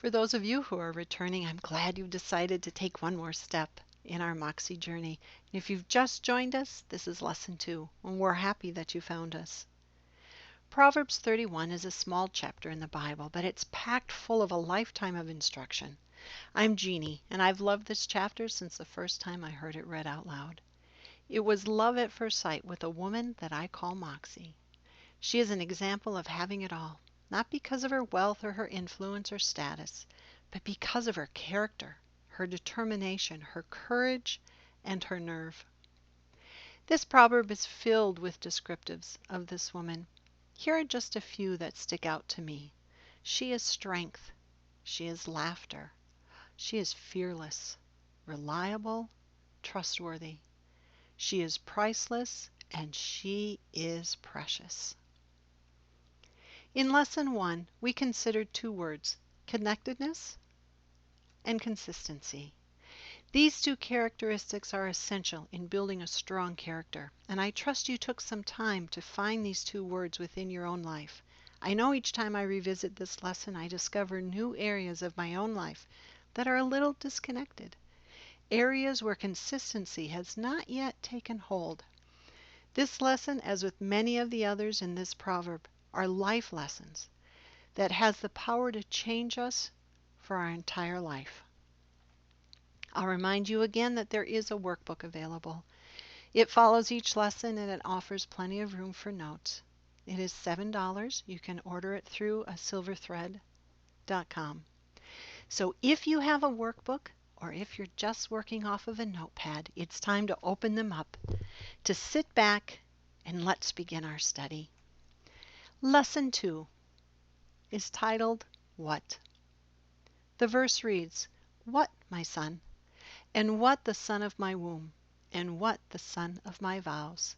For those of you who are returning, I'm glad you've decided to take one more step in our Moxy journey. And if you've just joined us, this is lesson 2, and we're happy that you found us. Proverbs 31 is a small chapter in the Bible, but it's packed full of a lifetime of instruction. I'm Jeannie, and I've loved this chapter since the first time I heard it read out loud. It was love at first sight with a woman that I call Moxy. She is an example of having it all, not because of her wealth or her influence or status, but because of her character, her determination, her courage, and her nerve. This proverb is filled with descriptives of this woman. Here are just a few that stick out to me. She is strength. She is laughter. She is fearless, reliable, trustworthy. She is priceless, and she is precious. In Lesson 1, we considered 2 words, connectedness and consistency. These 2 characteristics are essential in building a strong character, and I trust you took some time to find these 2 words within your own life. I know each time I revisit this lesson, I discover new areas of my own life that are a little disconnected, areas where consistency has not yet taken hold. This lesson, as with many of the others in this proverb, are life lessons that has the power to change us for our entire life. I'll remind you again that there is a workbook available. It follows each lesson and it offers plenty of room for notes. It is $7. You can order it through silverthread.com. So if you have a workbook or if you're just working off of a notepad, it's time to open them up, to sit back, and let's begin our study. Lesson 2 is titled, What? The verse reads, What, my son? And what the son of my womb? And what the son of my vows?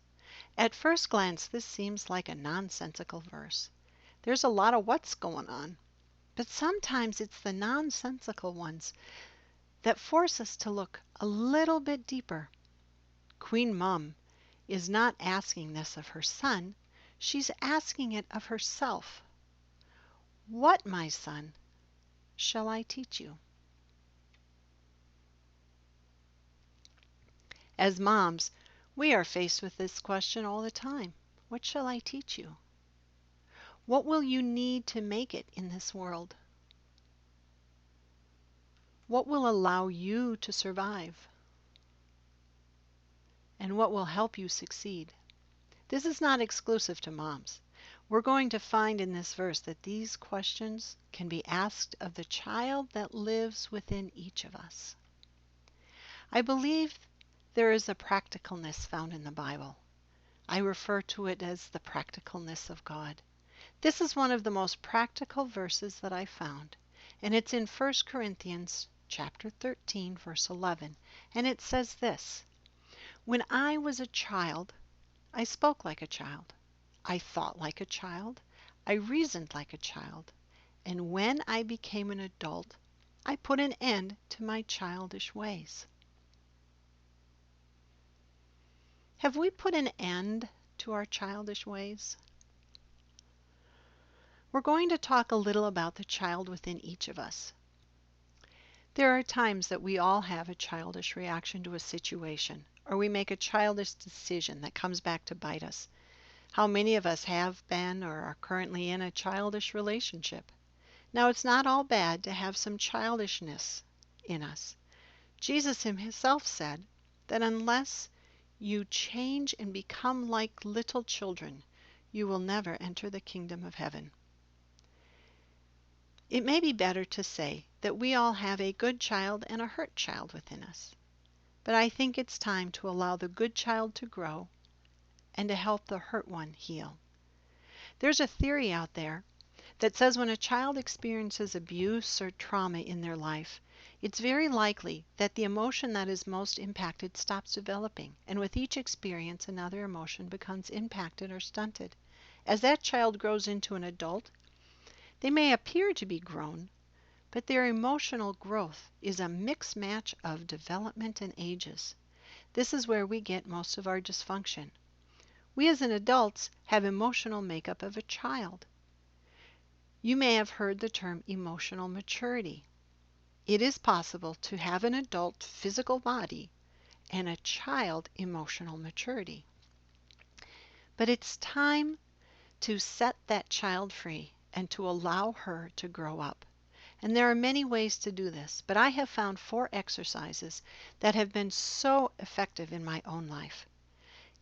At first glance, this seems like a nonsensical verse. There's a lot of what's going on. But sometimes it's the nonsensical ones that force us to look a little bit deeper. Queen Mum is not asking this of her son. She's asking it of herself. What, my son, shall I teach you? As moms, we are faced with this question all the time. What shall I teach you? What will you need to make it in this world? What will allow you to survive? And what will help you succeed? This is not exclusive to moms. We're going to find in this verse that these questions can be asked of the child that lives within each of us. I believe there is a practicalness found in the Bible. I refer to it as the practicalness of God. This is one of the most practical verses that I found, and it's in 1 Corinthians chapter 13, verse 11, and it says this, When I was a child, I spoke like a child. I thought like a child. I reasoned like a child. And when I became an adult, I put an end to my childish ways. Have we put an end to our childish ways? We're going to talk a little about the child within each of us. There are times that we all have a childish reaction to a situation, or we make a childish decision that comes back to bite us. How many of us have been or are currently in a childish relationship? Now, it's not all bad to have some childishness in us. Jesus himself said that unless you change and become like little children, you will never enter the kingdom of heaven. It may be better to say that we all have a good child and a hurt child within us. But I think it's time to allow the good child to grow and to help the hurt one heal. There's a theory out there that says when a child experiences abuse or trauma in their life, it's very likely that the emotion that is most impacted stops developing, and with each experience, another emotion becomes impacted or stunted. As that child grows into an adult, they may appear to be grown, but their emotional growth is a mixed match of development and ages. This is where we get most of our dysfunction. We as an adults have emotional makeup of a child. You may have heard the term emotional maturity. It is possible to have an adult physical body and a child emotional maturity. But it's time to set that child free and to allow her to grow up. And there are many ways to do this, but I have found 4 exercises that have been so effective in my own life.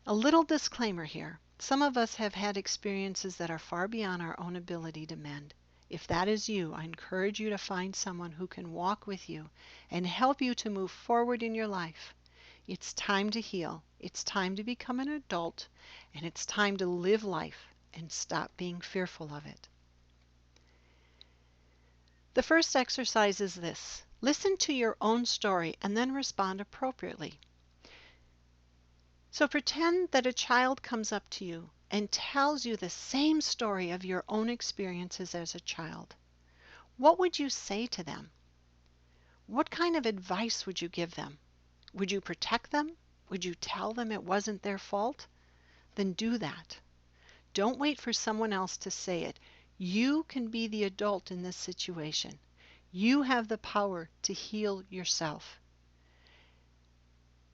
A little disclaimer here. Some of us have had experiences that are far beyond our own ability to mend. If that is you, I encourage you to find someone who can walk with you and help you to move forward in your life. It's time to heal. It's time to become an adult, and it's time to live life and stop being fearful of it. The first exercise is this. Listen to your own story and then respond appropriately. So pretend that a child comes up to you and tells you the same story of your own experiences as a child. What would you say to them? What kind of advice would you give them? Would you protect them? Would you tell them it wasn't their fault? Then do that. Don't wait for someone else to say it. You can be the adult in this situation. You have the power to heal yourself.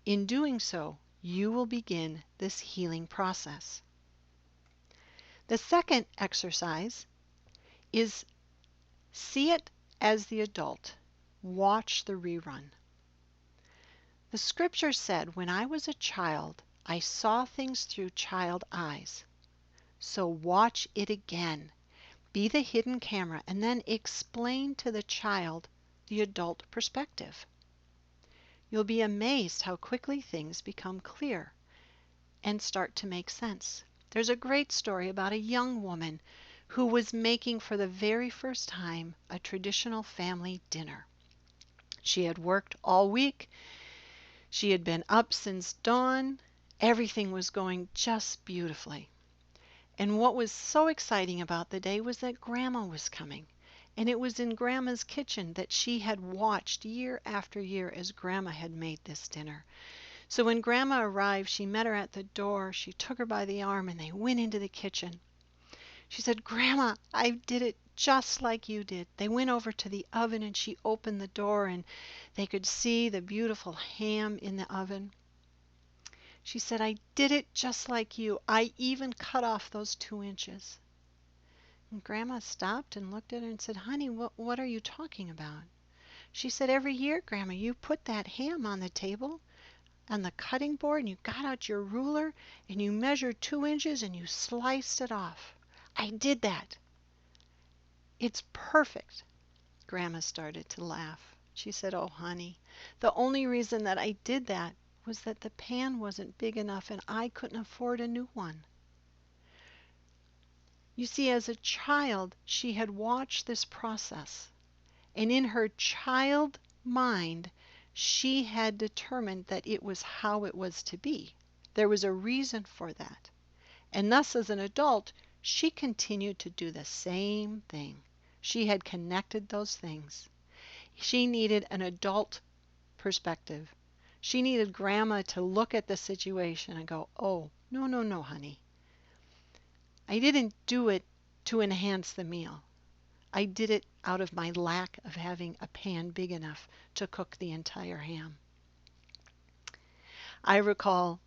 In doing so, you will begin this healing process. The second exercise is see it as the adult. Watch the rerun. The scripture said, when I was a child, I saw things through child eyes. So watch it again. Be the hidden camera and then explain to the child the adult perspective. You'll be amazed how quickly things become clear and start to make sense. There's a great story about a young woman who was making for the very first time a traditional family dinner. She had worked all week. She had been up since dawn. Everything was going just beautifully. And what was so exciting about the day was that Grandma was coming. And it was in Grandma's kitchen that she had watched year after year as Grandma had made this dinner. So when Grandma arrived, she met her at the door. She took her by the arm and they went into the kitchen. She said, "Grandma, I did it just like you did." They went over to the oven and she opened the door and they could see the beautiful ham in the oven. She said, "I did it just like you. I even cut off those 2 inches." And Grandma stopped and looked at her and said, "Honey, what are you talking about?" She said, "Every year, Grandma, you put that ham on the table, on the cutting board, and you got out your ruler and you measured 2 inches and you sliced it off. I did that. It's perfect." Grandma started to laugh. She said, "Oh, honey, the only reason that I did that was that the pan wasn't big enough and I couldn't afford a new one." You see, as a child, she had watched this process, and in her child mind, she had determined that it was how it was to be. There was a reason for that. And thus, as an adult, she continued to do the same thing. She had connected those things. She needed an adult perspective. She needed Grandma to look at the situation and go, "Oh, no, no, no, honey. I didn't do it to enhance the meal. I did it out of my lack of having a pan big enough to cook the entire ham." I recall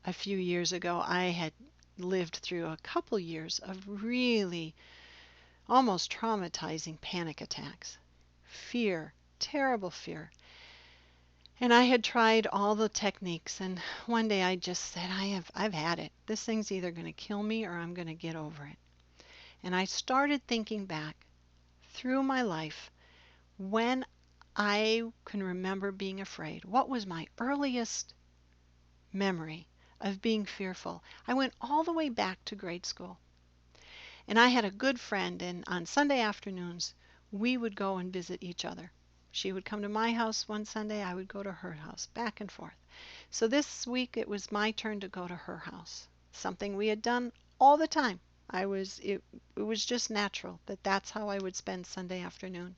a few years ago, I had lived through a couple years of really almost traumatizing panic attacks. Fear, terrible fear. And I had tried all the techniques, and one day I just said, I've had it. This thing's either going to kill me or I'm going to get over it. And I started thinking back through my life when I can remember being afraid. What was my earliest memory of being fearful? I went all the way back to grade school. And I had a good friend, and on Sunday afternoons, we would go and visit each other. She would come to my house one Sunday, I would go to her house, back and forth. So this week it was my turn to go to her house, something we had done all the time. It was just natural that that's how I would spend Sunday afternoon.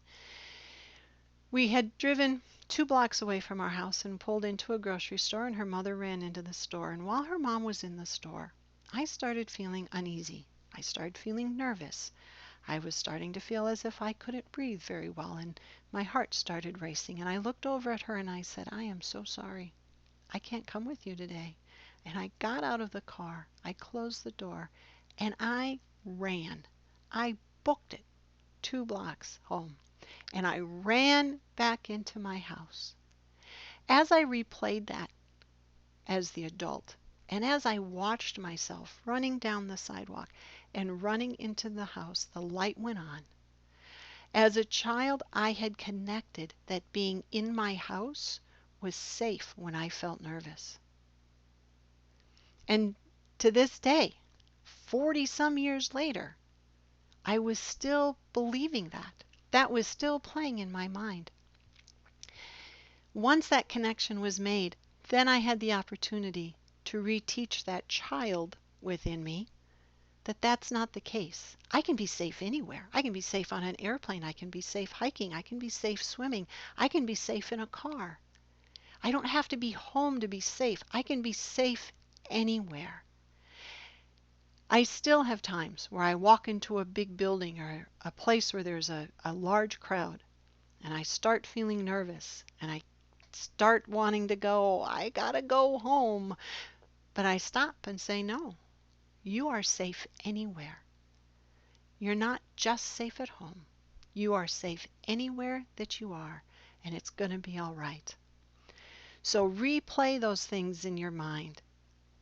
We had driven 2 blocks away from our house and pulled into a grocery store, and her mother ran into the store. And while her mom was in the store, I started feeling uneasy. I started feeling nervous. I was starting to feel as if I couldn't breathe very well, and my heart started racing. And I looked over at her and I said, I am so sorry. I can't come with you today. And I got out of the car, I closed the door, and I ran. I booked it 2 blocks home, and I ran back into my house. As I replayed that as the adult, and as I watched myself running down the sidewalk and running into the house, the light went on. As a child, I had connected that being in my house was safe when I felt nervous. And to this day, 40 some years later, I was still believing that. That was still playing in my mind. Once that connection was made, then I had the opportunity to reteach that child within me that that's not the case. I can be safe anywhere. I can be safe on an airplane. I can be safe hiking. I can be safe swimming. I can be safe in a car. I don't have to be home to be safe. I can be safe anywhere. I still have times where I walk into a big building or a place where there's a large crowd, and I start feeling nervous and I start wanting to go, I gotta go home. But I stop and say, no, you are safe anywhere. You're not just safe at home. You are safe anywhere that you are, and it's going to be all right. So replay those things in your mind.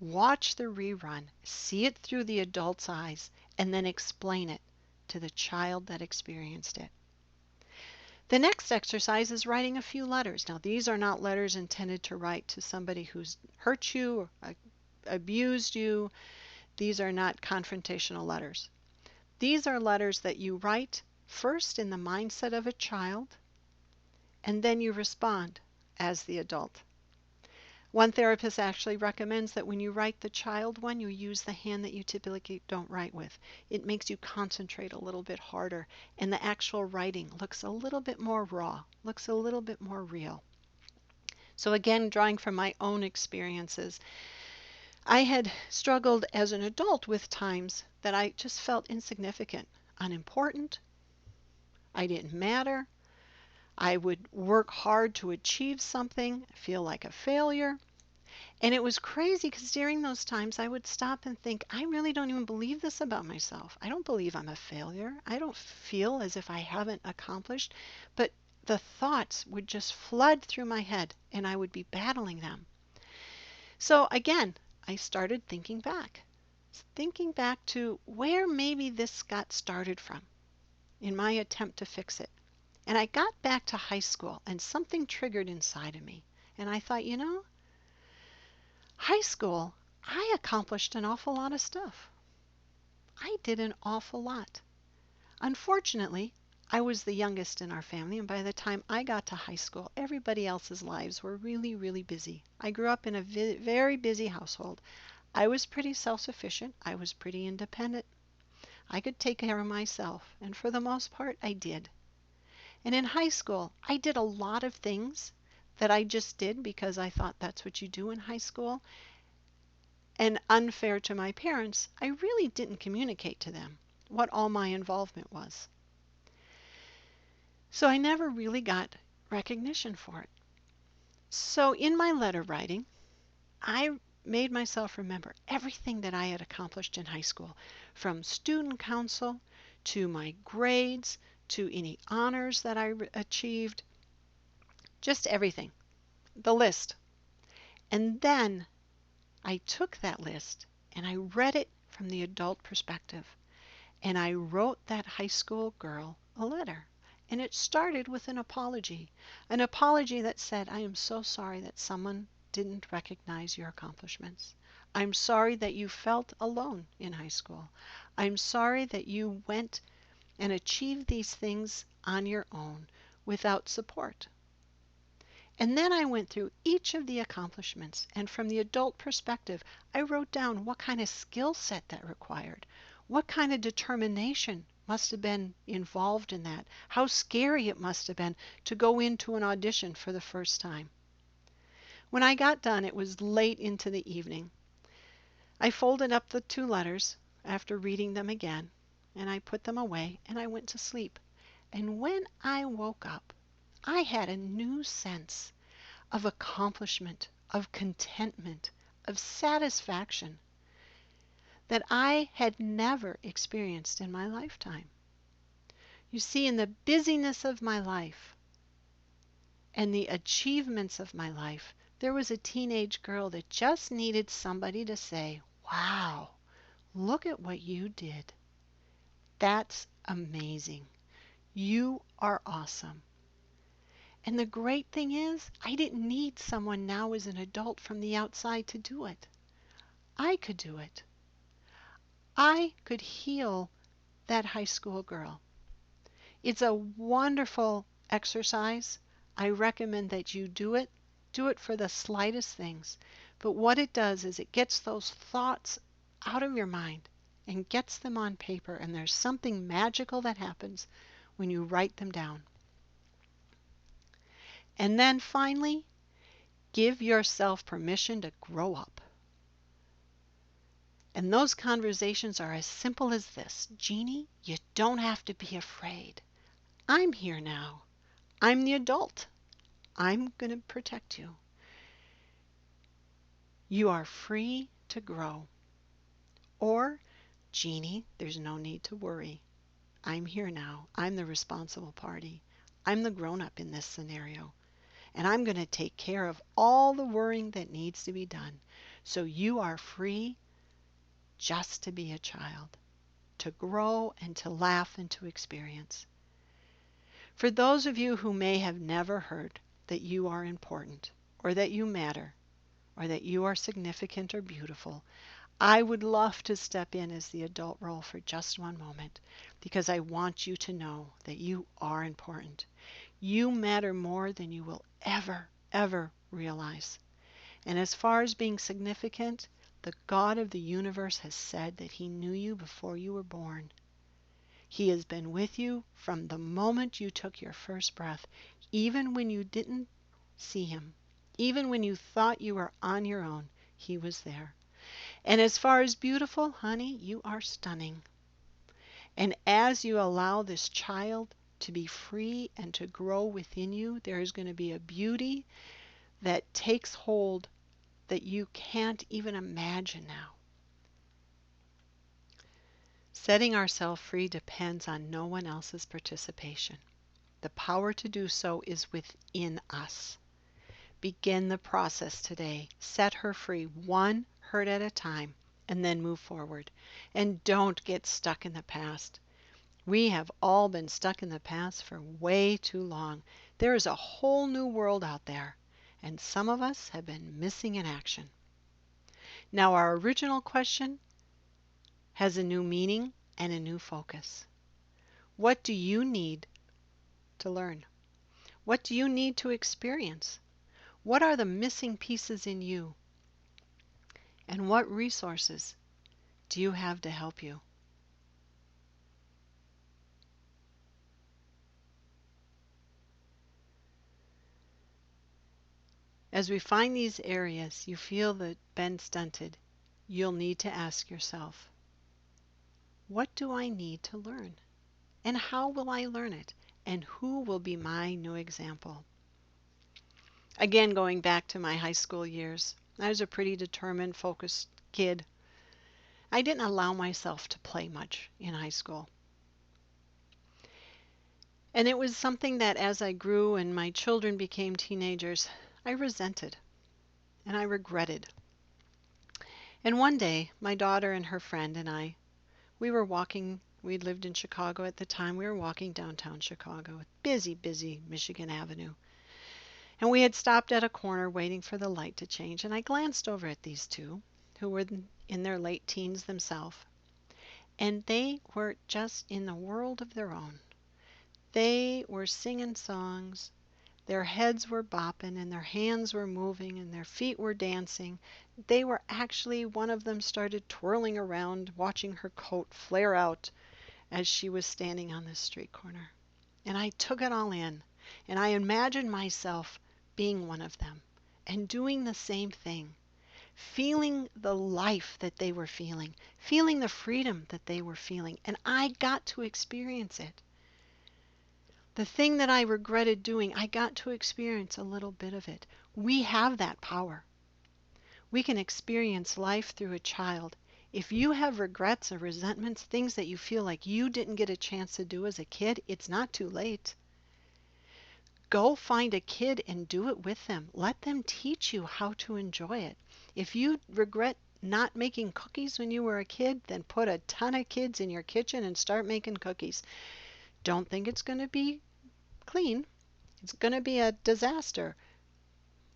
Watch the rerun, see it through the adult's eyes, and then explain it to the child that experienced it. The next exercise is writing a few letters. Now, these are not letters intended to write to somebody who's hurt you or abused you. These are not confrontational letters. These are letters that you write first in the mindset of a child, and then you respond as the adult. One therapist actually recommends that when you write the child one, you use the hand that you typically don't write with. It makes you concentrate a little bit harder, and the actual writing looks a little bit more raw, looks a little bit more real. So again, drawing from my own experiences, I had struggled as an adult with times that I just felt insignificant, unimportant. I didn't matter. I would work hard to achieve something, feel like a failure. And it was crazy because during those times I would stop and think, I really don't even believe this about myself. I don't believe I'm a failure. I don't feel as if I haven't accomplished. But the thoughts would just flood through my head and I would be battling them. So again, I started thinking back to where maybe this got started from in my attempt to fix it. And I got back to high school and something triggered inside of me. And I thought, high school, I accomplished an awful lot of stuff. I did an awful lot. Unfortunately, I was the youngest in our family, and by the time I got to high school, everybody else's lives were really, really busy. I grew up in a very busy household. I was pretty self-sufficient. I was pretty independent. I could take care of myself, and for the most part, I did. And in high school, I did a lot of things that I just did because I thought that's what you do in high school. And unfair to my parents, I really didn't communicate to them what all my involvement was. So I never really got recognition for it. So in my letter writing, I made myself remember everything that I had accomplished in high school, from student council to my grades to any honors that I achieved, just everything, the list. And then I took that list and I read it from the adult perspective. And I wrote that high school girl a letter. And it started with an apology that said, I am so sorry that someone didn't recognize your accomplishments. I'm sorry that you felt alone in high school. I'm sorry that you went and achieved these things on your own without support. And then I went through each of the accomplishments, and from the adult perspective, I wrote down what kind of skill set that required, what kind of determination must have been involved in that, how scary it must have been to go into an audition for the first time. When I got done, it was late into the evening. I folded up the 2 letters after reading them again, and I put them away and I went to sleep. And when I woke up, I had a new sense of accomplishment, of contentment, of satisfaction that I had never experienced in my lifetime. You see, in the busyness of my life and the achievements of my life, there was a teenage girl that just needed somebody to say, "Wow, look at what you did. That's amazing. You are awesome." And the great thing is, I didn't need someone now as an adult from the outside to do it. I could do it. I could heal that high school girl. It's a wonderful exercise. I recommend that you do it. Do it for the slightest things. But what it does is it gets those thoughts out of your mind and gets them on paper. And there's something magical that happens when you write them down. And then finally, give yourself permission to grow up. And those conversations are as simple as this: "Jeannie, you don't have to be afraid. I'm here now. I'm the adult. I'm going to protect you. You are free to grow." Or, "Jeannie, there's no need to worry. I'm here now. I'm the responsible party. I'm the grown-up in this scenario. And I'm going to take care of all the worrying that needs to be done. So you are free just to be a child, to grow and to laugh and to experience." For those of you who may have never heard that you are important, or that you matter, or that you are significant or beautiful, I would love to step in as the adult role for just one moment, because I want you to know that you are important. You matter more than you will ever realize. And as far as being significant, the God of the universe has said that He knew you before you were born. He has been with you from the moment you took your first breath, even when you didn't see Him, even when you thought you were on your own. He was there. And as far as beautiful, honey, you are stunning. And as you allow this child to be free and to grow within you, there is going to be a beauty that takes hold that you can't even imagine now. Setting ourselves free depends on no one else's participation. The power to do so is within us. Begin the process today. Set her free, one hurt at a time, and then move forward. And don't get stuck in the past. We have all been stuck in the past for way too long. There is a whole new world out there, and some of us have been missing in action. Now, our original question has a new meaning and a new focus. What do you need to learn? What do you need to experience? What are the missing pieces in you? And what resources do you have to help you? As we find these areas you feel that been stunted, you'll need to ask yourself, what do I need to learn? And how will I learn it? And who will be my new example? Again, going back to my high school years, I was a pretty determined, focused kid. I didn't allow myself to play much in high school. And it was something that as I grew and my children became teenagers, I resented and I regretted. And one day, my daughter and her friend and I, we were walking. We lived in Chicago at the time. We were walking downtown Chicago, busy Michigan Avenue. And we had stopped at a corner waiting for the light to change. And I glanced over at these two, who were in their late teens themselves. And they were just in a world of their own. They were singing songs. Their heads were bopping and their hands were moving and their feet were dancing. They were actually, one of them started twirling around, watching her coat flare out as she was standing on this street corner. And I took it all in, and I imagined myself being one of them and doing the same thing, feeling the life that they were feeling the freedom that they were feeling, and I got to experience it. The thing that I regretted doing, I got to experience a little bit of it. We have that power. We can experience life through a child. If you have regrets or resentments, things that you feel like you didn't get a chance to do as a kid, it's not too late. Go find a kid and do it with them. Let them teach you how to enjoy it. If you regret not making cookies when you were a kid, then put a ton of kids in your kitchen and start making cookies. Don't think it's going to be clean. It's going to be a disaster.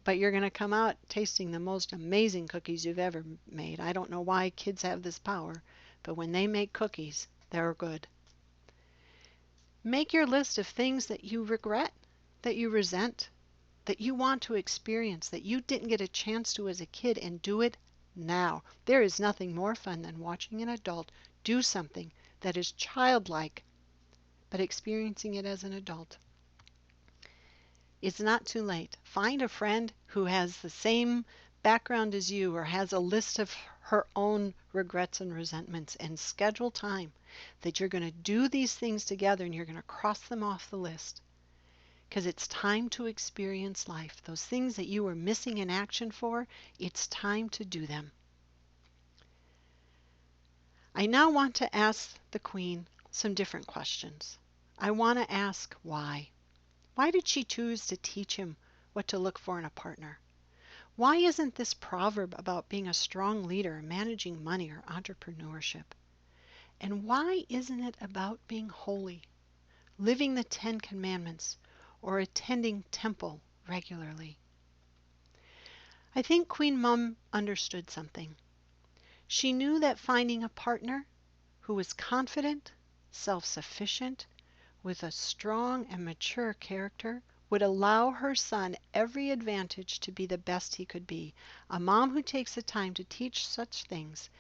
But you're going to come out tasting the most amazing cookies you've ever made. I don't know why kids have this power, but when they make cookies, they're good. Make your list of things that you regret, that you resent, that you want to experience, that you didn't get a chance to as a kid, and do it now. There is nothing more fun than watching an adult do something that is childlike, but experiencing it as an adult. It's not too late. Find a friend who has the same background as you or has a list of her own regrets and resentments, and schedule time that you're going to do these things together and you're going to cross them off the list. Because it's time to experience life. Those things that you were missing in action for, it's time to do them. I now want to ask the Queen some different questions. I want to ask why. Why did she choose to teach him what to look for in a partner? Why isn't this proverb about being a strong leader, managing money, or entrepreneurship? And why isn't it about being holy, living the 10 Commandments, or attending temple regularly? I think Queen Mum understood something. She knew that finding a partner who was confident, self-sufficient, with a strong and mature character would allow her son every advantage to be the best he could be. A mom who takes the time to teach such things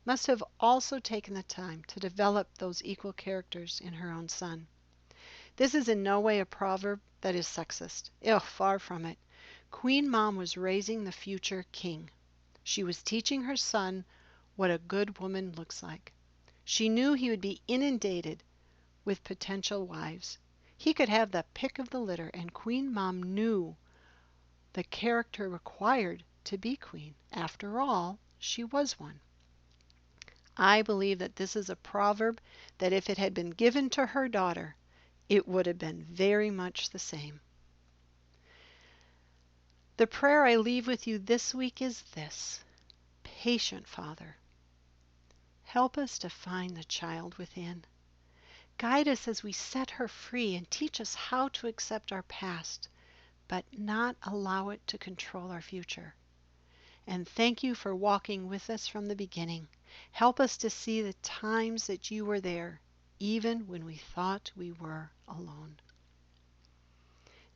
must have also taken the time to develop those equal characters in her own son. This is in no way a proverb that is sexist. Far from it. Queen Mom was raising the future king. She was teaching her son what a good woman looks like. She knew he would be inundated with potential wives. He could have the pick of the litter, and Queen Mom knew the character required to be queen. After all, she was one. I believe that this is a proverb that if it had been given to her daughter, it would have been very much the same. The prayer I leave with you this week is this: Patient Father, help us to find the child within. Guide us as we set her free and teach us how to accept our past, but not allow it to control our future. And thank you for walking with us from the beginning. Help us to see the times that you were there, even when we thought we were alone.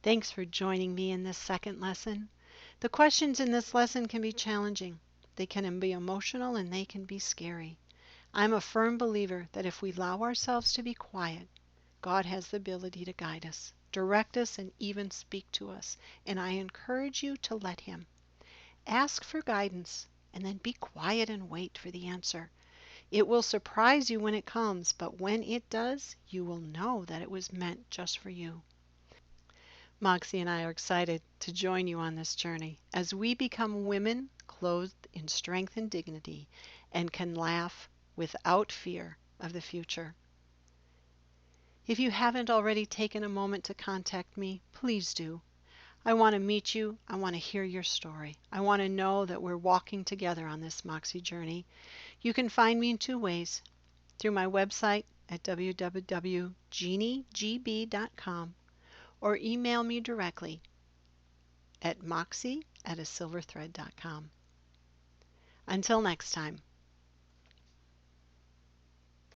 Thanks for joining me in this second lesson. The questions in this lesson can be challenging. They can be emotional and they can be scary. I'm a firm believer that if we allow ourselves to be quiet, God has the ability to guide us, direct us, and even speak to us. And I encourage you to let Him. Ask for guidance and then be quiet and wait for the answer. It will surprise you when it comes, but when it does, you will know that it was meant just for you. Moxy and I are excited to join you on this journey as we become women clothed in strength and dignity and can laugh without fear of the future. If you haven't already taken a moment to contact me, please do. I want to meet you. I want to hear your story. I want to know that we're walking together on this Moxy journey. You can find me in 2 ways: through my website at www.jeanniegb.com or email me directly at moxy@asilverthread.com. Until next time.